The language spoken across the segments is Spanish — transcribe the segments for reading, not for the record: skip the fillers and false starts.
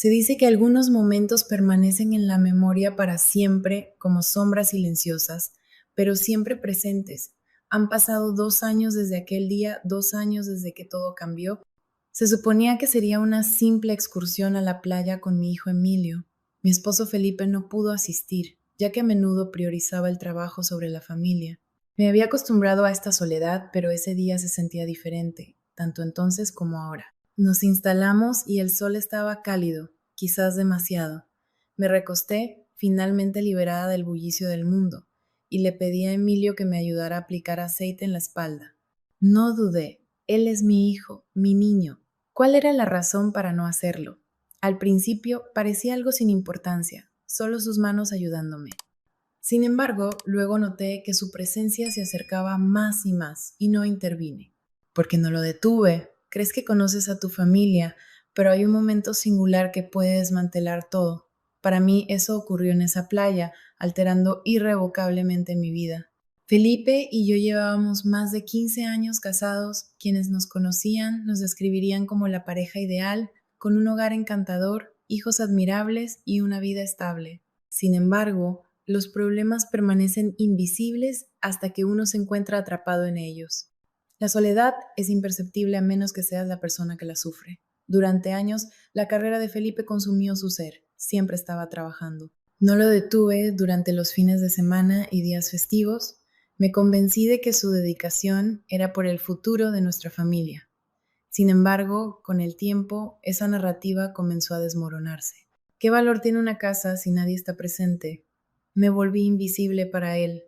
Se dice que algunos momentos permanecen en la memoria para siempre como sombras silenciosas, pero siempre presentes. Han pasado 2 años desde aquel día, 2 años desde que todo cambió. Se suponía que sería una simple excursión a la playa con mi hijo Emilio. Mi esposo Felipe no pudo asistir, ya que a menudo priorizaba el trabajo sobre la familia. Me había acostumbrado a esta soledad, pero ese día se sentía diferente, tanto entonces como ahora. Nos instalamos y el sol estaba cálido, quizás demasiado. Me recosté, finalmente liberada del bullicio del mundo, y le pedí a Emilio que me ayudara a aplicar aceite en la espalda. No dudé, él es mi hijo, mi niño. ¿Cuál era la razón para no hacerlo? Al principio parecía algo sin importancia, solo sus manos ayudándome. Sin embargo, luego noté que su presencia se acercaba más y no intervine. Porque no lo detuve. Crees que conoces a tu familia, pero hay un momento singular que puede desmantelar todo. Para mí eso ocurrió en esa playa, alterando irrevocablemente mi vida. Felipe y yo llevábamos más de 15 años casados. Quienes nos conocían nos describirían como la pareja ideal, con un hogar encantador, hijos admirables y una vida estable. Sin embargo, los problemas permanecen invisibles hasta que uno se encuentra atrapado en ellos. La soledad es imperceptible a menos que seas la persona que la sufre. Durante años, la carrera de Felipe consumió su ser. Siempre estaba trabajando. No lo detuve durante los fines de semana y días festivos. Me convencí de que su dedicación era por el futuro de nuestra familia. Sin embargo, con el tiempo, esa narrativa comenzó a desmoronarse. ¿Qué valor tiene una casa si nadie está presente? Me volví invisible para él.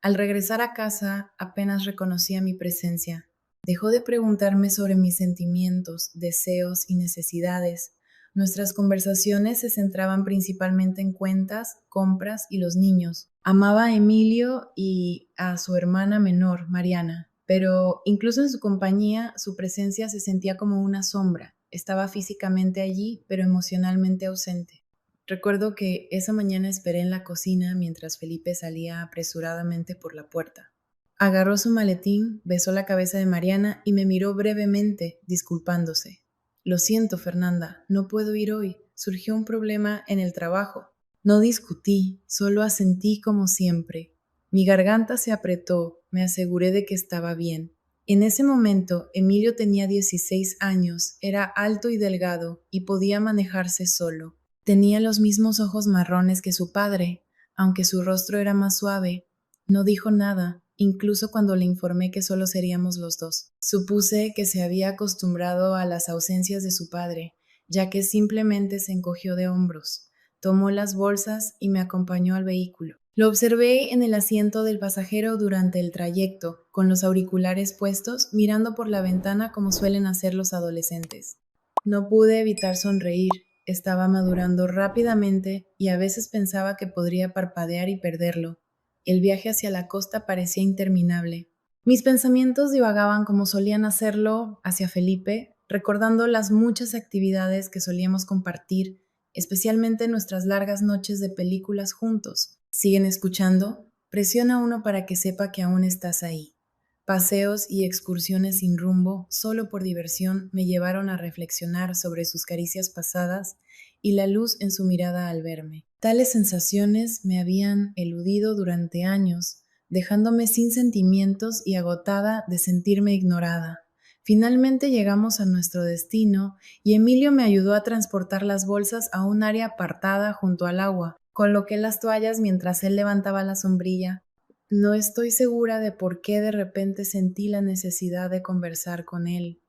Al regresar a casa, apenas reconocía mi presencia. Dejó de preguntarme sobre mis sentimientos, deseos y necesidades. Nuestras conversaciones se centraban principalmente en cuentas, compras y los niños. Amaba a Emilio y a su hermana menor, Mariana, pero incluso en su compañía, su presencia se sentía como una sombra. Estaba físicamente allí, pero emocionalmente ausente. Recuerdo que esa mañana esperé en la cocina mientras Felipe salía apresuradamente por la puerta. Agarró su maletín, besó la cabeza de Mariana y me miró brevemente, disculpándose. Lo siento, Fernanda, no puedo ir hoy. Surgió un problema en el trabajo. No discutí, solo asentí como siempre. Mi garganta se apretó, me aseguré de que estaba bien. En ese momento, Emilio tenía 16 años, era alto y delgado y podía manejarse solo. Tenía los mismos ojos marrones que su padre, aunque su rostro era más suave. No dijo nada, incluso cuando le informé que solo seríamos los dos. Supuse que se había acostumbrado a las ausencias de su padre, ya que simplemente se encogió de hombros. Tomó las bolsas y me acompañó al vehículo. Lo observé en el asiento del pasajero durante el trayecto, con los auriculares puestos, mirando por la ventana como suelen hacer los adolescentes. No pude evitar sonreír. Estaba madurando rápidamente y a veces pensaba que podría parpadear y perderlo. El viaje hacia la costa parecía interminable. Mis pensamientos divagaban como solían hacerlo hacia Felipe, recordando las muchas actividades que solíamos compartir, especialmente nuestras largas noches de películas juntos. ¿Siguen escuchando? Presiona uno para que sepa que aún estás ahí. Paseos y excursiones sin rumbo, solo por diversión, me llevaron a reflexionar sobre sus caricias pasadas y la luz en su mirada al verme. Tales sensaciones me habían eludido durante años, dejándome sin sentimientos y agotada de sentirme ignorada. Finalmente llegamos a nuestro destino y Emilio me ayudó a transportar las bolsas a un área apartada junto al agua. Coloqué las toallas mientras él levantaba la sombrilla. No estoy segura de por qué de repente sentí la necesidad de conversar con él.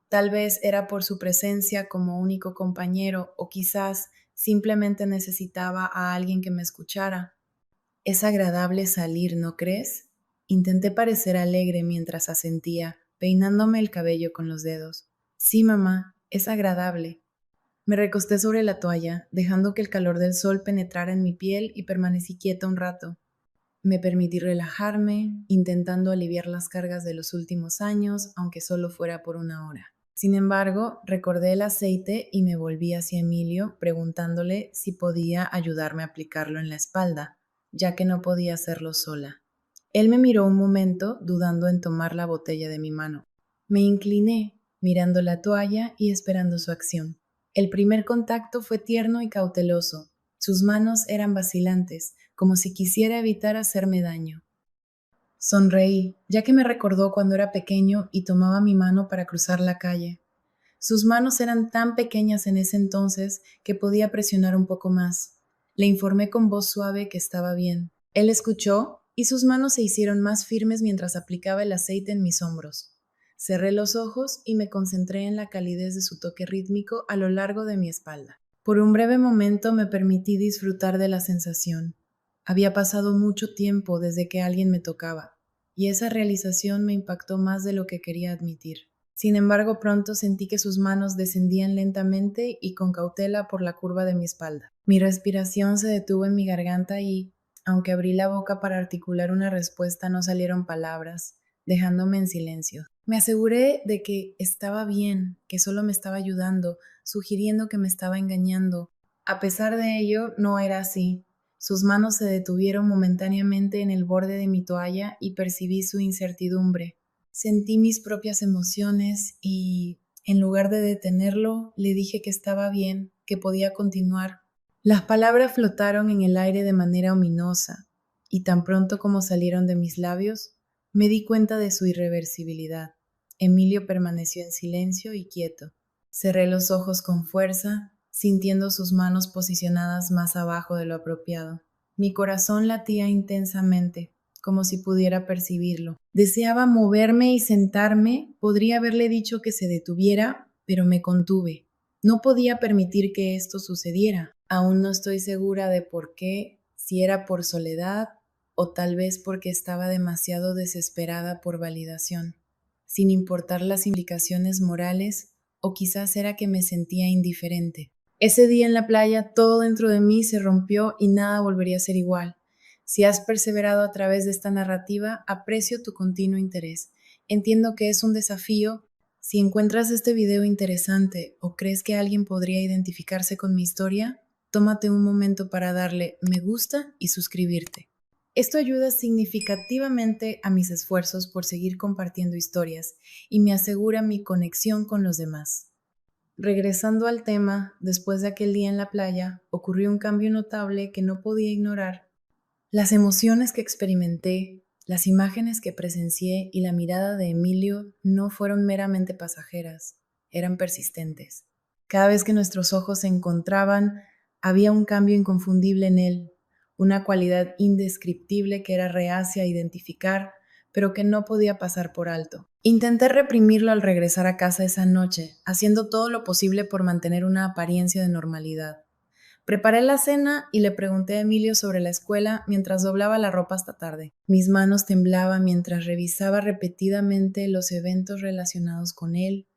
Tal vez era por su presencia como único compañero o quizás simplemente necesitaba a alguien que me escuchara. Es agradable salir, ¿no crees? Intenté parecer alegre mientras asentía, peinándome el cabello con los dedos. Sí, mamá, es agradable. Me recosté sobre la toalla, dejando que el calor del sol penetrara en mi piel y permanecí quieta un rato. Me permití relajarme, intentando aliviar las cargas de los últimos años, aunque solo fuera por una hora. Sin embargo, recordé el aceite y me volví hacia Emilio, preguntándole si podía ayudarme a aplicarlo en la espalda, ya que no podía hacerlo sola. Él me miró un momento, dudando en tomar la botella de mi mano. Me incliné, mirando la toalla y esperando su acción. El primer contacto fue tierno y cauteloso. Sus manos eran vacilantes, como si quisiera evitar hacerme daño. Sonreí, ya que me recordó cuando era pequeño y tomaba mi mano para cruzar la calle. Sus manos eran tan pequeñas en ese entonces que podía presionar un poco más. Le informé con voz suave que estaba bien. Él escuchó y sus manos se hicieron más firmes mientras aplicaba el aceite en mis hombros. Cerré los ojos y me concentré en la calidez de su toque rítmico a lo largo de mi espalda. Por un breve momento me permití disfrutar de la sensación. Había pasado mucho tiempo desde que alguien me tocaba, y esa realización me impactó más de lo que quería admitir. Sin embargo, pronto sentí que sus manos descendían lentamente y con cautela por la curva de mi espalda. Mi respiración se detuvo en mi garganta y, aunque abrí la boca para articular una respuesta, no salieron palabras, dejándome en silencio. Me aseguré de que estaba bien, que solo me estaba ayudando, sugiriendo que me estaba engañando. A pesar de ello, no era así. Sus manos se detuvieron momentáneamente en el borde de mi toalla y percibí su incertidumbre. Sentí mis propias emociones y, en lugar de detenerlo, le dije que estaba bien, que podía continuar. Las palabras flotaron en el aire de manera ominosa, y tan pronto como salieron de mis labios, me di cuenta de su irreversibilidad. Emilio permaneció en silencio y quieto. Cerré los ojos con fuerza, sintiendo sus manos posicionadas más abajo de lo apropiado. Mi corazón latía intensamente, como si pudiera percibirlo. Deseaba moverme y sentarme, podría haberle dicho que se detuviera, pero me contuve. No podía permitir que esto sucediera. Aún no estoy segura de por qué, si era por soledad o tal vez porque estaba demasiado desesperada por validación, sin importar las implicaciones morales, o quizás era que me sentía indiferente. Ese día en la playa todo dentro de mí se rompió y nada volvería a ser igual. Si has perseverado a través de esta narrativa, aprecio tu continuo interés. Entiendo que es un desafío. Si encuentras este video interesante o crees que alguien podría identificarse con mi historia, tómate un momento para darle me gusta y suscribirte. Esto ayuda significativamente a mis esfuerzos por seguir compartiendo historias y me asegura mi conexión con los demás. Regresando al tema, después de aquel día en la playa, ocurrió un cambio notable que no podía ignorar. Las emociones que experimenté, las imágenes que presencié y la mirada de Emilio no fueron meramente pasajeras, eran persistentes. Cada vez que nuestros ojos se encontraban, había un cambio inconfundible en él, una cualidad indescriptible que era reacia a identificar, pero que no podía pasar por alto. Intenté reprimirlo al regresar a casa esa noche, haciendo todo lo posible por mantener una apariencia de normalidad. Preparé la cena y le pregunté a Emilio sobre la escuela mientras doblaba la ropa hasta tarde. Mis manos temblaban mientras revisaba repetidamente los eventos relacionados con él,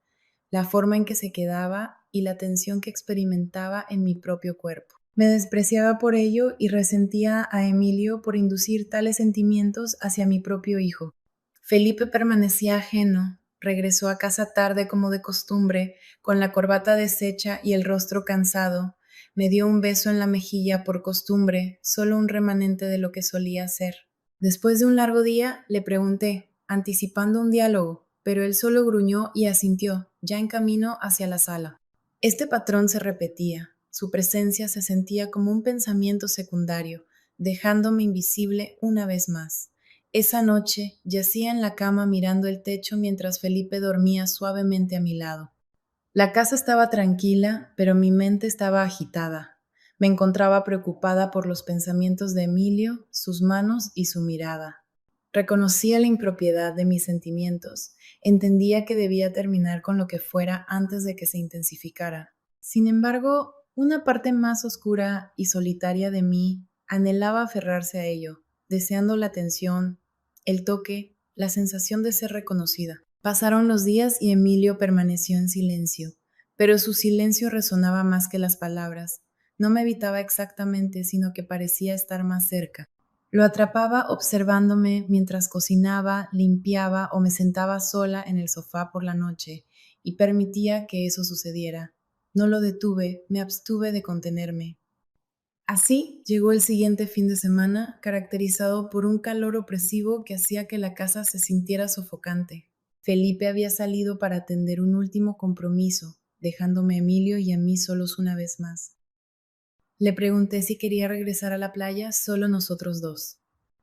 la forma en que se quedaba y la tensión que experimentaba en mi propio cuerpo. Me despreciaba por ello y resentía a Emilio por inducir tales sentimientos hacia mi propio hijo. Felipe permanecía ajeno. Regresó a casa tarde como de costumbre, con la corbata deshecha y el rostro cansado. Me dio un beso en la mejilla por costumbre, solo un remanente de lo que solía hacer. Después de un largo día, le pregunté, anticipando un diálogo, pero él solo gruñó y asintió, ya en camino hacia la sala. Este patrón se repetía. Su presencia se sentía como un pensamiento secundario, dejándome invisible una vez más. Esa noche yacía en la cama mirando el techo mientras Felipe dormía suavemente a mi lado. La casa estaba tranquila, pero mi mente estaba agitada. Me encontraba preocupada por los pensamientos de Emilio, sus manos y su mirada. Reconocía la impropiedad de mis sentimientos. Entendía que debía terminar con lo que fuera antes de que se intensificara. Sin embargo, una parte más oscura y solitaria de mí anhelaba aferrarse a ello, deseando la atención, el toque, la sensación de ser reconocida. Pasaron los días y Emilio permaneció en silencio, pero su silencio resonaba más que las palabras. No me evitaba exactamente, sino que parecía estar más cerca. Lo atrapaba observándome mientras cocinaba, limpiaba o me sentaba sola en el sofá por la noche, y permitía que eso sucediera. No lo detuve, me abstuve de contenerme. Así llegó el siguiente fin de semana, caracterizado por un calor opresivo que hacía que la casa se sintiera sofocante. Felipe había salido para atender un último compromiso, dejándome a Emilio y a mí solos una vez más. Le pregunté si quería regresar a la playa solo nosotros dos.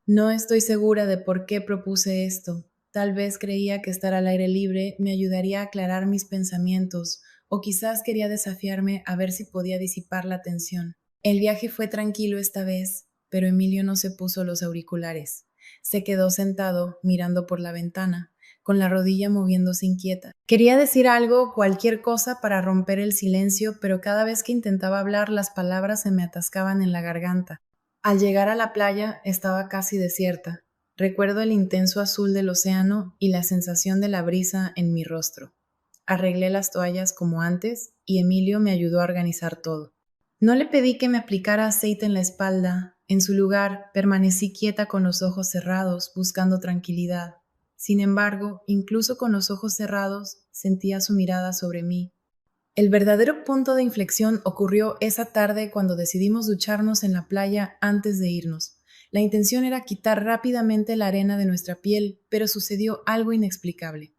No estoy segura de por qué propuse esto. Tal vez creía que estar al aire libre me ayudaría a aclarar mis pensamientos, o quizás quería desafiarme a ver si podía disipar la tensión. El viaje fue tranquilo esta vez, pero Emilio no se puso los auriculares. Se quedó sentado, mirando por la ventana, con la rodilla moviéndose inquieta. Quería decir algo, cualquier cosa para romper el silencio, pero cada vez que intentaba hablar las palabras se me atascaban en la garganta. Al llegar a la playa estaba casi desierta. Recuerdo el intenso azul del océano y la sensación de la brisa en mi rostro. Arreglé las toallas como antes y Emilio me ayudó a organizar todo. No le pedí que me aplicara aceite en la espalda. En su lugar, permanecí quieta con los ojos cerrados, buscando tranquilidad. Sin embargo, incluso con los ojos cerrados, sentía su mirada sobre mí. El verdadero punto de inflexión ocurrió esa tarde cuando decidimos ducharnos en la playa antes de irnos. La intención era quitar rápidamente la arena de nuestra piel, pero sucedió algo inexplicable.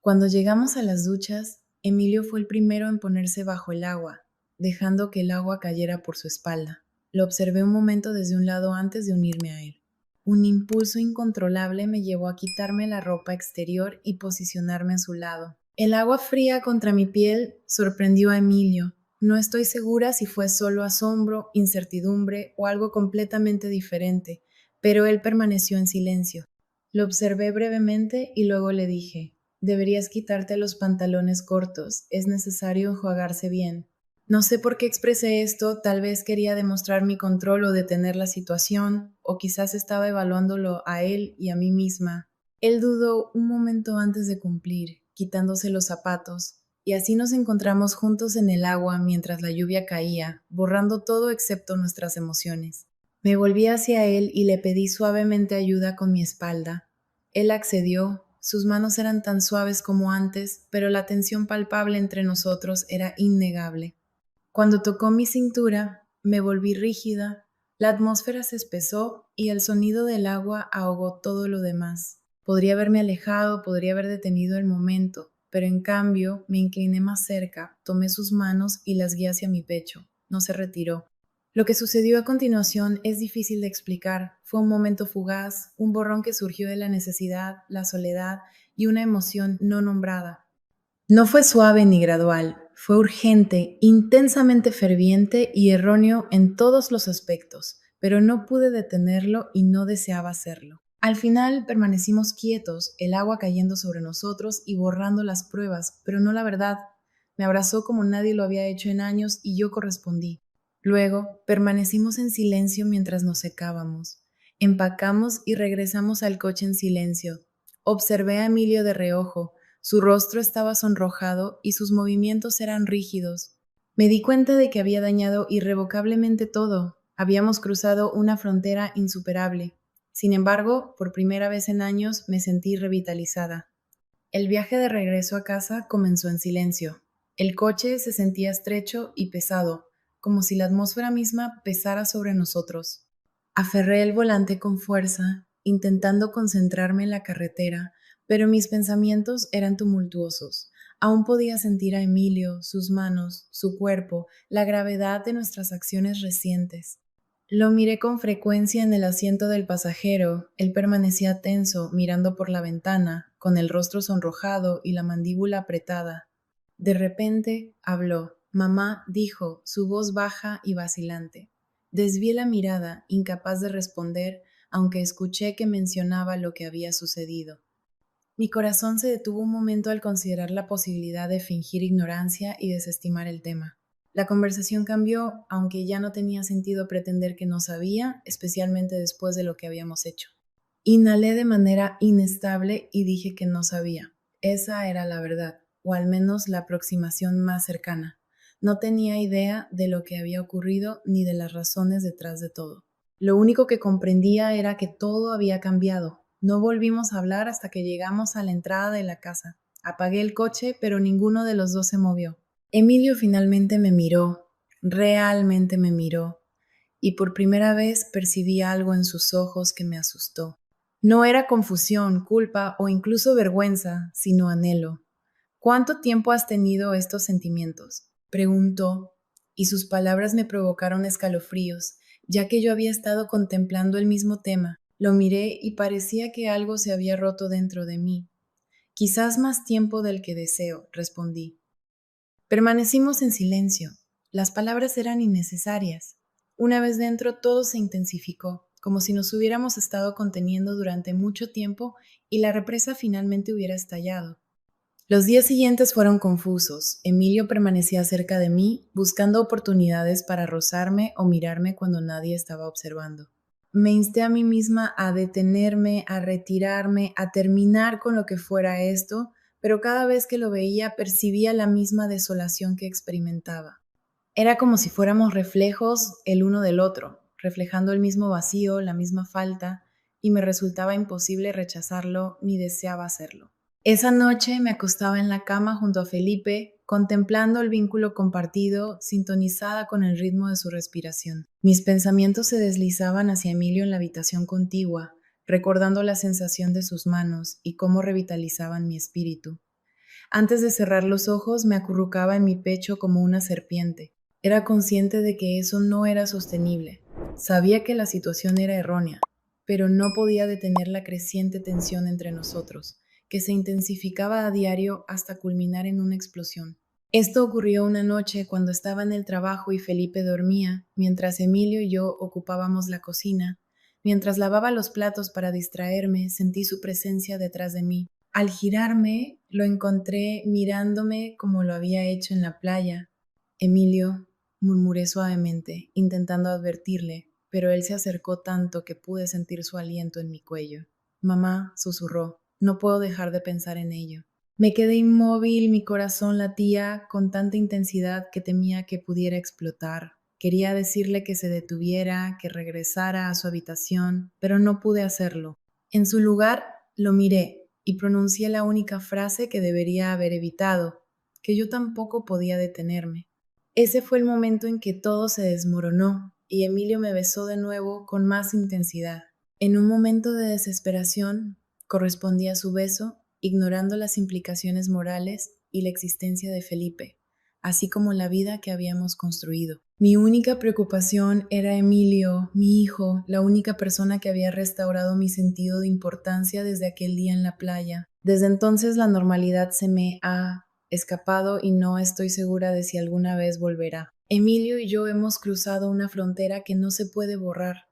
Cuando llegamos a las duchas, Emilio fue el primero en ponerse bajo el agua, dejando que el agua cayera por su espalda. Lo observé un momento desde un lado antes de unirme a él. Un impulso incontrolable me llevó a quitarme la ropa exterior y posicionarme a su lado. El agua fría contra mi piel sorprendió a Emilio. No estoy segura si fue solo asombro, incertidumbre o algo completamente diferente, pero él permaneció en silencio. Lo observé brevemente y luego le dije: deberías quitarte los pantalones cortos, es necesario enjuagarse bien. No sé por qué expresé esto, tal vez quería demostrar mi control o detener la situación, o quizás estaba evaluándolo a él y a mí misma. Él dudó un momento antes de cumplir, quitándose los zapatos, y así nos encontramos juntos en el agua mientras la lluvia caía, borrando todo excepto nuestras emociones. Me volví hacia él y le pedí suavemente ayuda con mi espalda. Él accedió, sus manos eran tan suaves como antes, pero la tensión palpable entre nosotros era innegable. Cuando tocó mi cintura, me volví rígida, la atmósfera se espesó y el sonido del agua ahogó todo lo demás. Podría haberme alejado, podría haber detenido el momento, pero en cambio me incliné más cerca, tomé sus manos y las guié hacia mi pecho. No se retiró. Lo que sucedió a continuación es difícil de explicar. Fue un momento fugaz, un borrón que surgió de la necesidad, la soledad y una emoción no nombrada. No fue suave ni gradual, fue urgente, intensamente ferviente y erróneo en todos los aspectos, pero no pude detenerlo y no deseaba hacerlo. Al final permanecimos quietos, el agua cayendo sobre nosotros y borrando las pruebas, pero no la verdad. Me abrazó como nadie lo había hecho en años y yo correspondí. Luego permanecimos en silencio mientras nos secábamos. Empacamos y regresamos al coche en silencio. Observé a Emilio de reojo. Su rostro estaba sonrojado y sus movimientos eran rígidos. Me di cuenta de que había dañado irrevocablemente todo. Habíamos cruzado una frontera insuperable. Sin embargo, por primera vez en años me sentí revitalizada. El viaje de regreso a casa comenzó en silencio. El coche se sentía estrecho y pesado, como si la atmósfera misma pesara sobre nosotros. Aferré el volante con fuerza, intentando concentrarme en la carretera, pero mis pensamientos eran tumultuosos. Aún podía sentir a Emilio, sus manos, su cuerpo, la gravedad de nuestras acciones recientes. Lo miré con frecuencia en el asiento del pasajero. Él permanecía tenso, mirando por la ventana, con el rostro sonrojado y la mandíbula apretada. De repente habló. Mamá, dijo, su voz baja y vacilante. Desvié la mirada, incapaz de responder, aunque escuché que mencionaba lo que había sucedido. Mi corazón se detuvo un momento al considerar la posibilidad de fingir ignorancia y desestimar el tema. La conversación cambió, aunque ya no tenía sentido pretender que no sabía, especialmente después de lo que habíamos hecho. Inhalé de manera inestable y dije que no sabía. Esa era la verdad, o al menos la aproximación más cercana. No tenía idea de lo que había ocurrido ni de las razones detrás de todo. Lo único que comprendía era que todo había cambiado. No volvimos a hablar hasta que llegamos a la entrada de la casa. Apagué el coche, pero ninguno de los dos se movió. Emilio finalmente me miró, realmente me miró, y por primera vez percibí algo en sus ojos que me asustó. No era confusión, culpa o incluso vergüenza, sino anhelo. ¿Cuánto tiempo has tenido estos sentimientos? Preguntó, y sus palabras me provocaron escalofríos, ya que yo había estado contemplando el mismo tema. Lo miré y parecía que algo se había roto dentro de mí. Quizás más tiempo del que deseo, respondí. Permanecimos en silencio. Las palabras eran innecesarias. Una vez dentro, todo se intensificó, como si nos hubiéramos estado conteniendo durante mucho tiempo y la represa finalmente hubiera estallado. Los días siguientes fueron confusos. Emilio permanecía cerca de mí, buscando oportunidades para rozarme o mirarme cuando nadie estaba observando. Me insté a mí misma a detenerme, a retirarme, a terminar con lo que fuera esto, pero cada vez que lo veía percibía la misma desolación que experimentaba. Era como si fuéramos reflejos el uno del otro, reflejando el mismo vacío, la misma falta, y me resultaba imposible rechazarlo ni deseaba hacerlo. Esa noche me acostaba en la cama junto a Felipe, contemplando el vínculo compartido, sintonizada con el ritmo de su respiración. Mis pensamientos se deslizaban hacia Emilio en la habitación contigua, recordando la sensación de sus manos y cómo revitalizaban mi espíritu. Antes de cerrar los ojos, me acurrucaba en mi pecho como una serpiente. Era consciente de que eso no era sostenible. Sabía que la situación era errónea, pero no podía detener la creciente tensión entre nosotros, que se intensificaba a diario hasta culminar en una explosión. Esto ocurrió una noche cuando estaba en el trabajo y Felipe dormía, mientras Emilio y yo ocupábamos la cocina. Mientras lavaba los platos para distraerme, sentí su presencia detrás de mí. Al girarme, lo encontré mirándome como lo había hecho en la playa. Emilio, murmuré suavemente, intentando advertirle, pero él se acercó tanto que pude sentir su aliento en mi cuello. Mamá, susurró, no puedo dejar de pensar en ello. Me quedé inmóvil, mi corazón latía con tanta intensidad que temía que pudiera explotar. Quería decirle que se detuviera, que regresara a su habitación, pero no pude hacerlo. En su lugar, lo miré y pronuncié la única frase que debería haber evitado, que yo tampoco podía detenerme. Ese fue el momento en que todo se desmoronó y Emilio me besó de nuevo con más intensidad. En un momento de desesperación, correspondí a su beso, ignorando las implicaciones morales y la existencia de Felipe, así como la vida que habíamos construido. Mi única preocupación era Emilio, mi hijo, la única persona que había restaurado mi sentido de importancia desde aquel día en la playa. Desde entonces la normalidad se me ha escapado y no estoy segura de si alguna vez volverá. Emilio y yo hemos cruzado una frontera que no se puede borrar,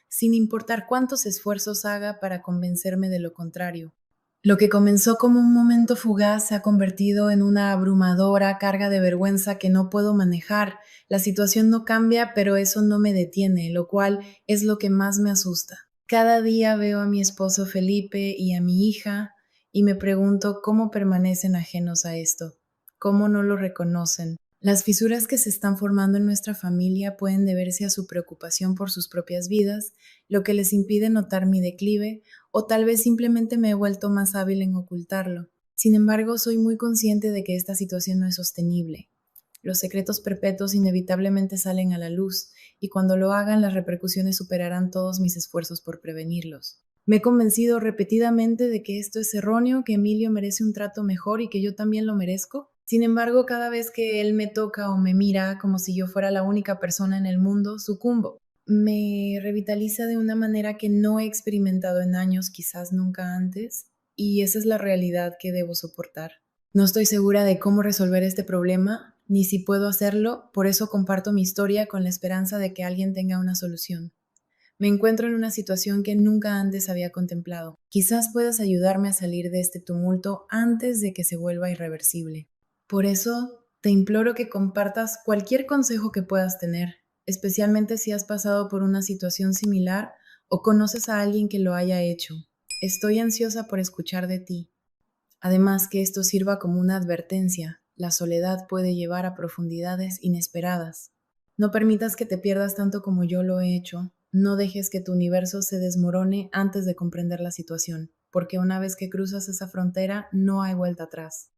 sin importar cuántos esfuerzos haga para convencerme de lo contrario. Lo que comenzó como un momento fugaz se ha convertido en una abrumadora carga de vergüenza que no puedo manejar. La situación no cambia, pero eso no me detiene, lo cual es lo que más me asusta. Cada día veo a mi esposo Felipe y a mi hija y me pregunto cómo permanecen ajenos a esto, cómo no lo reconocen. Las fisuras que se están formando en nuestra familia pueden deberse a su preocupación por sus propias vidas, lo que les impide notar mi declive, o tal vez simplemente me he vuelto más hábil en ocultarlo. Sin embargo, soy muy consciente de que esta situación no es sostenible. Los secretos perpetuos inevitablemente salen a la luz, y cuando lo hagan, las repercusiones superarán todos mis esfuerzos por prevenirlos. Me he convencido repetidamente de que esto es erróneo, que Emilio merece un trato mejor y que yo también lo merezco. Sin embargo, cada vez que él me toca o me mira como si yo fuera la única persona en el mundo, sucumbo. Me revitaliza de una manera que no he experimentado en años, quizás nunca antes, y esa es la realidad que debo soportar. No estoy segura de cómo resolver este problema, ni si puedo hacerlo, por eso comparto mi historia con la esperanza de que alguien tenga una solución. Me encuentro en una situación que nunca antes había contemplado. Quizás puedas ayudarme a salir de este tumulto antes de que se vuelva irreversible. Por eso, te imploro que compartas cualquier consejo que puedas tener, especialmente si has pasado por una situación similar o conoces a alguien que lo haya hecho. Estoy ansiosa por escuchar de ti. Además, que esto sirva como una advertencia. La soledad puede llevar a profundidades inesperadas. No permitas que te pierdas tanto como yo lo he hecho. No dejes que tu universo se desmorone antes de comprender la situación, porque una vez que cruzas esa frontera no hay vuelta atrás.